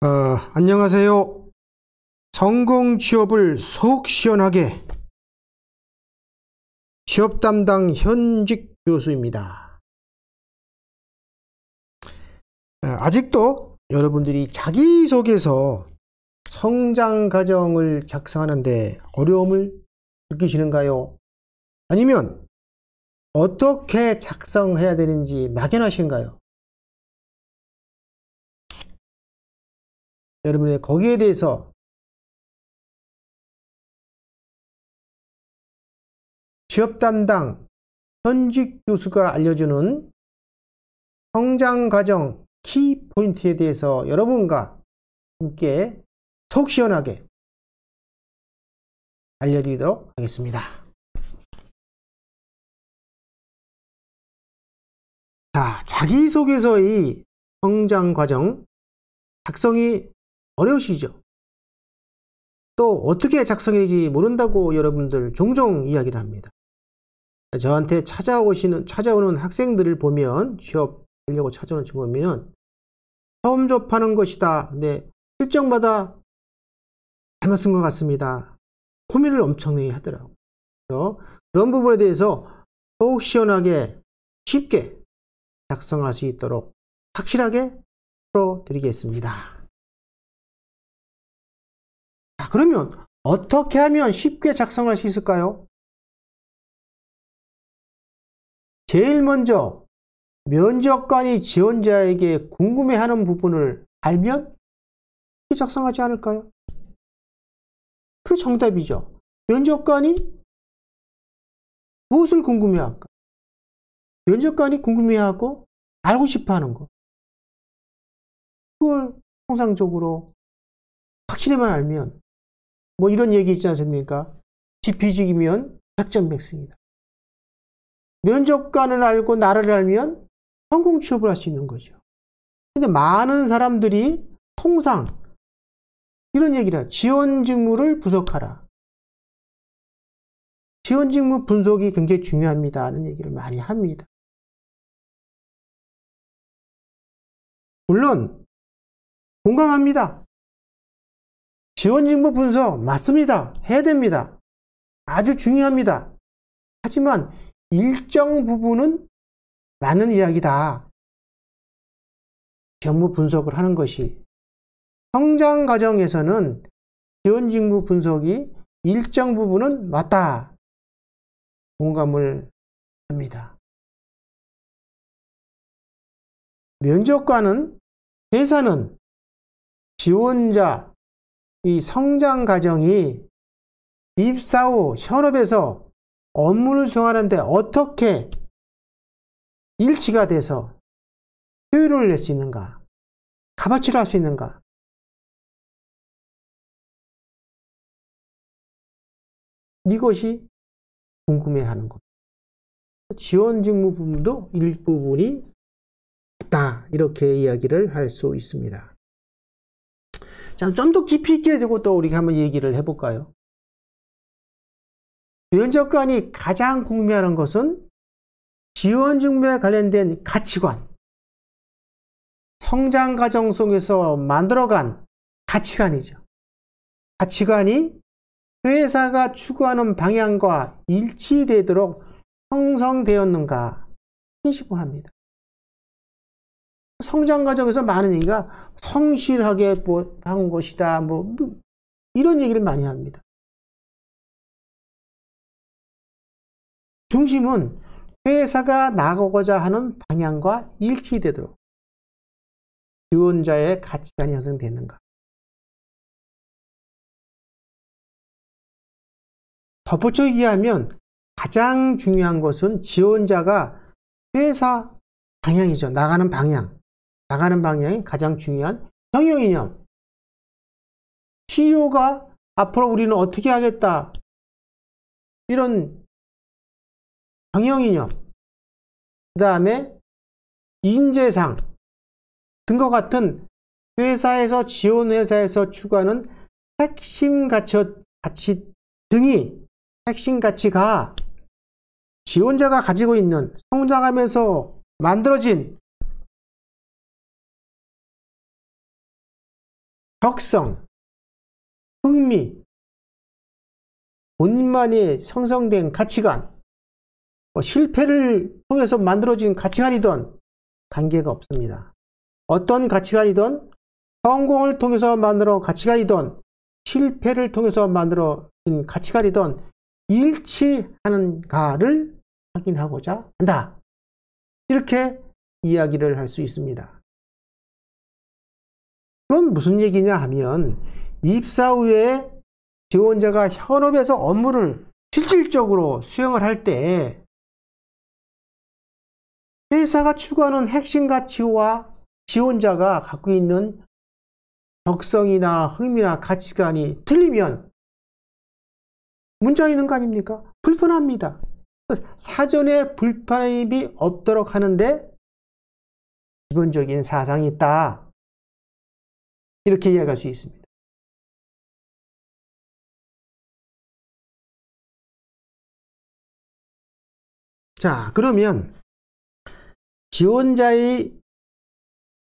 안녕하세요. 성공 취업을 속 시원하게 취업 담당 현직 교수입니다. 아직도 여러분들이 자기소개서 성장 과정을 작성하는데 어려움을 느끼시는가요? 아니면 어떻게 작성해야 되는지 막연하신가요? 여러분의 거기에 대해서 취업 담당 현직 교수가 알려주는 성장 과정 키 포인트에 대해서 여러분과 함께 속 시원하게 알려드리도록 하겠습니다. 자, 자기소개서의 성장 과정 작성이 어려우시죠? 또 어떻게 작성해야지 모른다고 여러분들 종종 이야기를 합니다. 저한테 찾아오는 학생들을 보면, 취업하려고 찾아오는 집 보면은 처음 접하는 것이다. 근데 실정마다 잘못 쓴 것 같습니다. 고민을 엄청나게 하더라고요. 그런 부분에 대해서 속 시원하게 쉽게 작성할 수 있도록 확실하게 풀어드리겠습니다. 자, 그러면 어떻게 하면 쉽게 작성할 수 있을까요? 제일 먼저 면접관이 지원자에게 궁금해하는 부분을 알면 쉽게 작성하지 않을까요? 그게 정답이죠. 면접관이 무엇을 궁금해할까? 면접관이 궁금해하고 알고 싶어하는 거. 그걸 통상적으로 확실히만 알면 뭐 이런 얘기 있지 않습니까? 지피지기면 백전백승이다. 면접관을 알고 나를 알면 성공 취업을 할 수 있는 거죠. 근데 많은 사람들이 통상 이런 얘기를 해요. 지원 직무를 분석하라. 지원 직무 분석이 굉장히 중요합니다 하는 얘기를 많이 합니다. 물론 공감합니다. 지원 직무 분석 맞습니다. 해야 됩니다. 아주 중요합니다. 하지만 일정 부분은 맞는 이야기다. 업무 분석을 하는 것이 성장 과정에서는 지원 직무 분석이 일정 부분은 맞다. 공감을 합니다. 면접관은, 회사는 지원자 이 성장 과정이 입사 후 현업에서 업무를 수행하는데 어떻게 일치가 돼서 효율을 낼 수 있는가, 값어치를 할 수 있는가, 이것이 궁금해하는 겁니다. 지원 직무 부분도 일부분이 있다, 이렇게 이야기를 할 수 있습니다. 자, 좀 더 깊이 있게 되고 또 우리가 한번 얘기를 해볼까요? 면접관이 가장 궁금해하는 것은 지원 직무에 관련된 가치관, 성장 과정 속에서 만들어간 가치관이죠. 가치관이 회사가 추구하는 방향과 일치되도록 형성되었는가 신시합니다. 성장 과정에서 많은 얘기가 성실하게 한 것이다, 뭐 이런 얘기를 많이 합니다. 중심은 회사가 나가고자 하는 방향과 일치되도록 지원자의 가치관이 형성되는가. 덧붙여 얘기하면 가장 중요한 것은 지원자가 회사 방향이죠. 나가는 방향이 가장 중요한 경영이념. CEO가 앞으로 우리는 어떻게 하겠다, 이런 경영이념, 그 다음에 인재상 등과 같은 회사에서, 지원회사에서 추구하는 핵심 가치 등이, 핵심 가치가 지원자가 가지고 있는, 성장하면서 만들어진 적성, 흥미, 본인만이 형성된 가치관, 실패를 통해서 만들어진 가치관이든 관계가 없습니다. 어떤 가치관이든 성공을 통해서 만들어 가치관이든 실패를 통해서 만들어진 가치관이든 일치하는가를 확인하고자 한다. 이렇게 이야기를 할 수 있습니다. 그건 무슨 얘기냐 하면 입사 후에 지원자가 현업에서 업무를 실질적으로 수행을 할 때 회사가 추구하는 핵심 가치와 지원자가 갖고 있는 적성이나 흥미나 가치관이 틀리면 문제가 있는 거 아닙니까? 불편합니다. 사전에 불편함이 없도록 하는데 기본적인 사상이 있다. 이렇게 이야기할 수 있습니다. 자, 그러면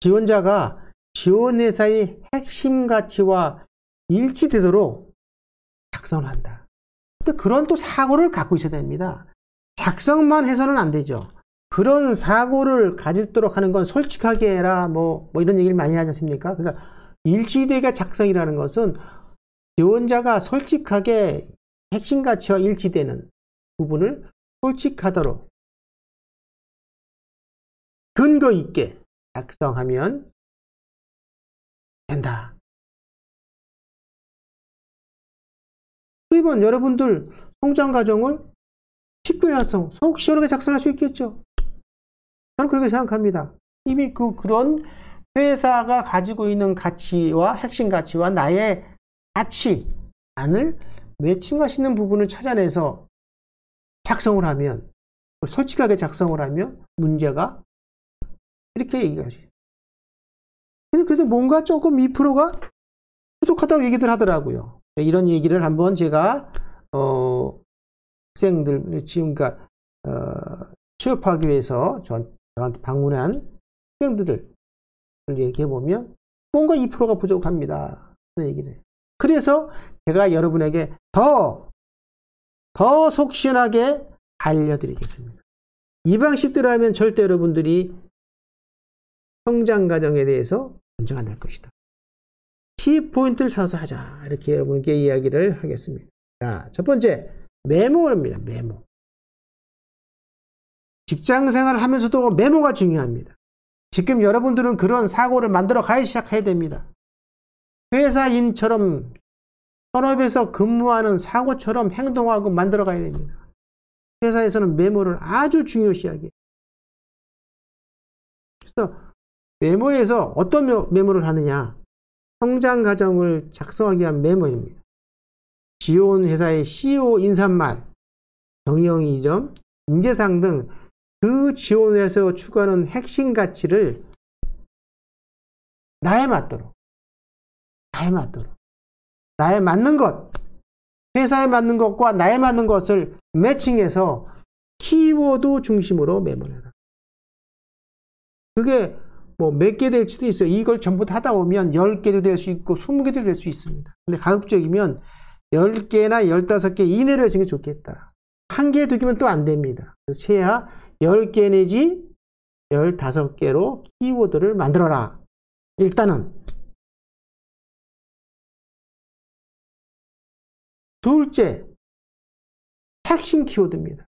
지원자가 지원회사의 핵심 가치와 일치되도록 작성을 한다. 근데 그런 또 사고를 갖고 있어야 됩니다. 작성만 해서는 안 되죠. 그런 사고를 가지도록 하는 건 솔직하게 해라, 뭐 이런 얘기를 많이 하지 않습니까? 그러니까 일치되게 작성이라는 것은 지원자가 솔직하게 핵심 가치와 일치되는 부분을 솔직하도록 근거 있게 작성하면 된다. 그러면 여러분들 성장 과정을 쉽게 속 시원하게 작성할 수 있겠죠. 저는 그렇게 생각합니다. 이미 그런 회사가 가지고 있는 가치와 핵심 가치와 나의 가치관을 매칭할 수 있는 부분을 찾아내서 작성을 하면, 솔직하게 작성을 하면 문제가 이렇게 얘기하죠. 근데 그래도 뭔가 조금 2%가 부족하다고 얘기들 하더라고요. 이런 얘기를 한번 제가 학생들 지금 취업하기 위해서 저한테 방문한 학생들을 얘기해 보면 뭔가 2%가 부족합니다. 그런 얘기를 해요. 그래서 제가 여러분에게 더 속 시원하게 알려드리겠습니다. 이 방식대로 하면 절대 여러분들이 성장 과정에 대해서 문제가 안 날 것이다. 키포인트를 찾아서 하자. 이렇게 여러분께 이야기를 하겠습니다. 자, 첫 번째, 메모입니다. 메모. 직장 생활을 하면서도 메모가 중요합니다. 지금 여러분들은 그런 사고를 만들어 가야 시작해야 됩니다. 회사인처럼 현업에서 근무하는 사고처럼 행동하고 만들어 가야 됩니다. 회사에서는 메모를 아주 중요시하게. 그래서 메모에서 어떤 메모를 하느냐? 성장 과정을 작성하기 위한 메모입니다. 지원 회사의 CEO 인사말, 경영 이점, 인재상 등 그 지원에서 추구하는 핵심 가치를 나에 맞도록, 나에 맞는 것, 회사에 맞는 것과 나에 맞는 것을 매칭해서 키워드 중심으로 메모를 해라. 그게 뭐 몇 개 될지도 있어요. 이걸 전부 다 하다 보면 10개도 될 수 있고 20개도 될 수 있습니다. 근데 가급적이면 10개나 15개 이내로 해주는 게 좋겠다. 1개, 2개면 또 안 됩니다. 그래서 최하 10개 내지 15개로 키워드를 만들어라. 일단은. 둘째, 핵심 키워드입니다.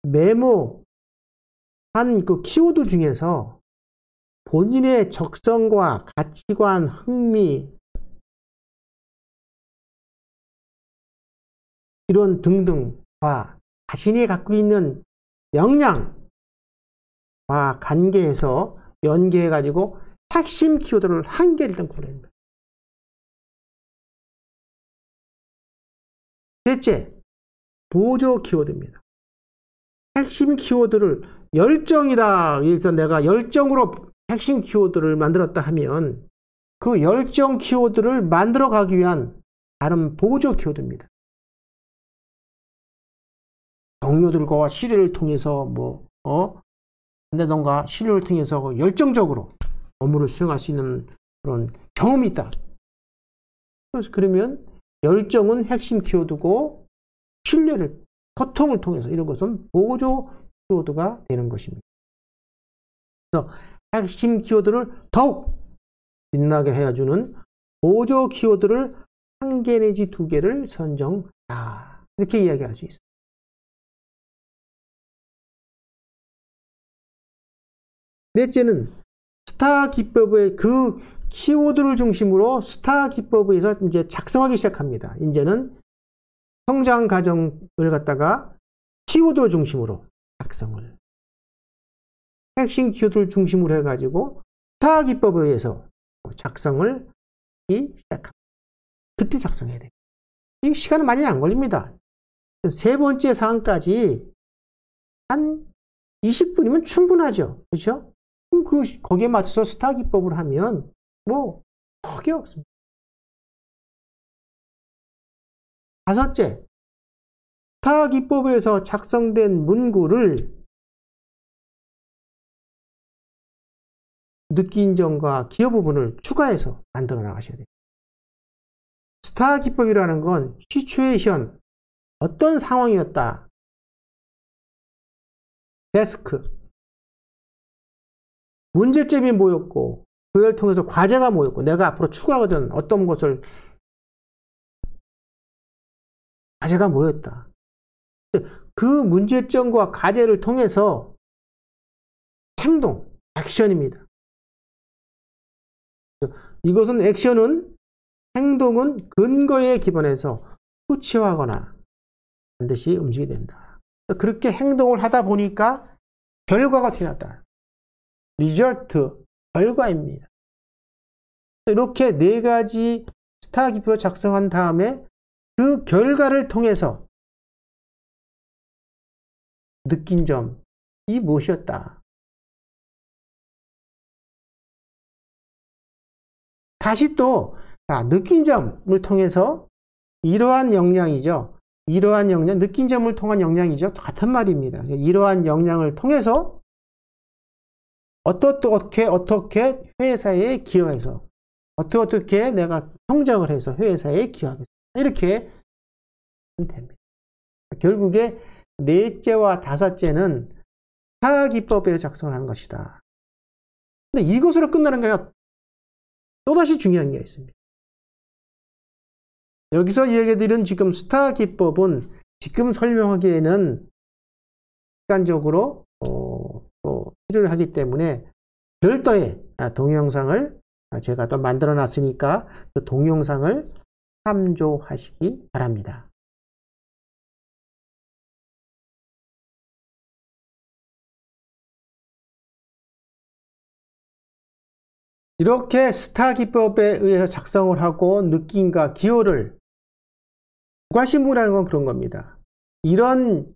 메모한 그 키워드 중에서 본인의 적성과 가치관, 흥미, 이런 등등과 자신이 갖고 있는 역량과 관계해서 연계해가지고 핵심 키워드를 한 개를 일단 골라야 합니다. 셋째, 보조 키워드입니다. 핵심 키워드를 열정이다. 그래서 내가 열정으로 핵심 키워드를 만들었다 하면 그 열정 키워드를 만들어 가기 위한 다른 보조 키워드입니다. 동료들과 시료를 통해서 한다던가 시료를 통해서 열정적으로 업무를 수행할 수 있는 그런 경험이 있다. 그러면 열정은 핵심 키워드고 신뢰를, 소통을 통해서 이런 것은 보조 키워드가 되는 것입니다. 그래서 핵심 키워드를 더욱 빛나게 해주는 보조 키워드를 1개 내지 2개를 선정하라. 이렇게 이야기할 수 있습니다. 넷째는 스타 기법의 그 키워드를 중심으로 스타 기법에서 이제 작성하기 시작합니다. 이제는 성장 과정을 갖다가 키워드 중심으로 작성을, 핵심 키워드를 중심으로 해가지고 스타 기법에 의해서 작성을 시작합니다. 그때 작성해야 돼요. 이 시간은 많이 안 걸립니다. 세 번째 사항까지 한 20분이면 충분하죠. 그렇죠? 거기에 맞춰서 스타 기법을 하면 뭐 크게 없습니다. 다섯째, 스타 기법에서 작성된 문구를 느낀점과 기여 부분을 추가해서 만들어 나가셔야 돼요. 스타 기법이라는 건 시츄에이션, 어떤 상황이었다, 데스크, 문제점이 뭐였고 그걸 통해서 과제가 뭐였고 내가 앞으로 추구하거든 어떤 것을 과제가 뭐였다. 그 문제점과 과제를 통해서 행동, 액션입니다. 이것은 액션은, 행동은 근거에 기반해서 수치화하거나 반드시 움직이게 된다. 그렇게 행동을 하다 보니까 결과가 튀어났다. 리절트, 결과입니다. 이렇게 4가지 스타 기법을 작성한 다음에 그 결과를 통해서 느낀 점이 무엇이었다. 다시 또 느낀 점을 통해서 이러한 역량이죠. 이러한 역량, 느낀 점을 통한 역량이죠. 같은 말입니다. 이러한 역량을 통해서 어떻게 회사에 기여해서 어떻게 내가 성장을 해서 회사에 기여하겠다. 이렇게 하면 됩니다. 결국에 4째와 5째는 스타 기법에 작성을 하는 것이다. 근데 이것으로 끝나는 게 아니라 또다시 중요한 게 있습니다. 여기서 이야기드린 지금 스타 기법은 지금 설명하기에는 시간적으로 또 필요를 하기 때문에 별도의 동영상을 제가 또 만들어 놨으니까 그 동영상을 참조하시기 바랍니다. 이렇게 스타 기법에 의해서 작성을 하고 느낌과 기호를 무과시문이라는 건 그런 겁니다. 이런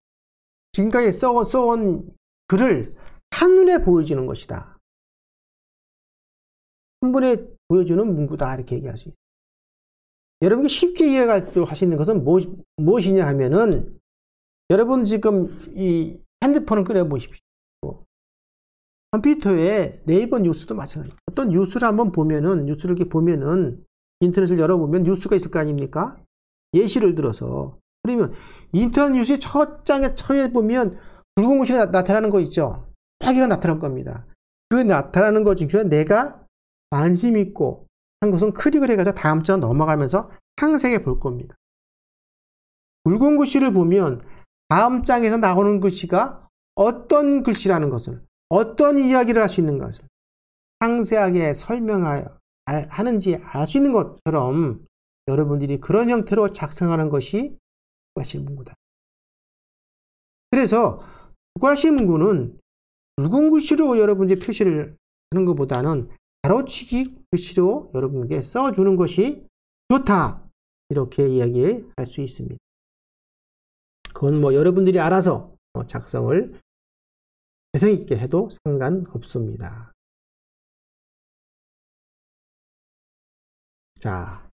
지금까지 써온 글을 한눈에 보여주는 것이다. 한 번에 보여주는 문구다. 이렇게 얘기할 수 있어요. 여러분이 쉽게 이해할 수 하시는 것은 무엇이냐 하면은 여러분 지금 이 핸드폰을 꺼내 보십시오. 컴퓨터에 네이버 뉴스도 마찬가지입니다. 어떤 뉴스를 한번 보면은, 뉴스를 이렇게 보면은, 인터넷을 열어보면 뉴스가 있을 거 아닙니까? 예시를 들어서. 그러면 인터넷 뉴스의 첫 장에 처에 보면 붉은 글씨 나타나는 거 있죠? 여러 개가 나타날 겁니다. 그 나타나는 것 중에 내가 관심 있고 한 것은 클릭을 해가지고 다음 장 넘어가면서 상세하게 볼 겁니다. 붉은 글씨를 보면 다음 장에서 나오는 글씨가 어떤 글씨라는 것을, 어떤 이야기를 할 수 있는 것을 상세하게 설명하여 하는지 알 수 있는 것처럼 여러분들이 그런 형태로 작성하는 것이 무과시문구다. 그래서 무과시문구는 붉은 글씨로 여러분들이 표시를 하는 것보다는 가로치기 글씨로 여러분에게 써주는 것이 좋다. 이렇게 이야기할 수 있습니다. 그건 뭐 여러분들이 알아서 작성을 개성 있게 해도 상관없습니다. 자,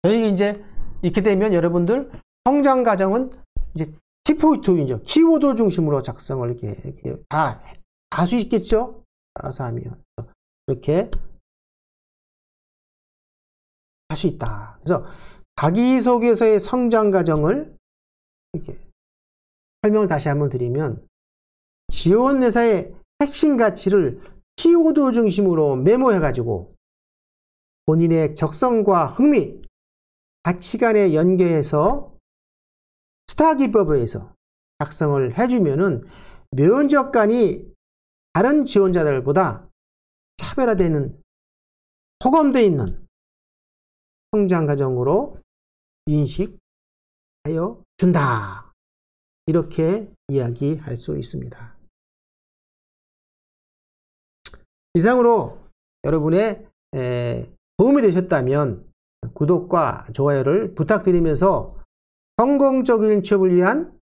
저희 이제 이렇게 되면 여러분들 성장 과정은 이제 키포인트죠. 키워드 중심으로 작성을 이렇게 다 할 수 있겠죠? 알아서 하면 이렇게 할 수 있다. 그래서 자기소개서의 성장 과정을 이렇게 설명을 다시 한번 드리면, 지원회사의 핵심 가치를 키워드 중심으로 메모해가지고 본인의 적성과 흥미, 가치관에 연계해서 스타 기법에 의해서 작성을 해주면은 면접관이 다른 지원자들보다 차별화되는, 호감되어 있는 성장 과정으로 인식하여 준다. 이렇게 이야기할 수 있습니다. 이상으로 여러분의 도움이 되셨다면 구독과 좋아요를 부탁드리면서 성공적인 취업을 위한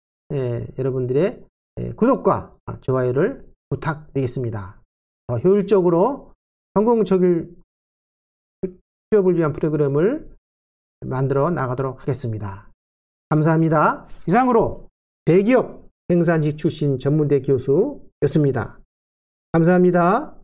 여러분들의 구독과 좋아요를 부탁드리겠습니다. 더 효율적으로 성공적인 취업을 위한 프로그램을 만들어 나가도록 하겠습니다. 감사합니다. 이상으로 대기업 생산직 출신 전문대 교수였습니다. 감사합니다.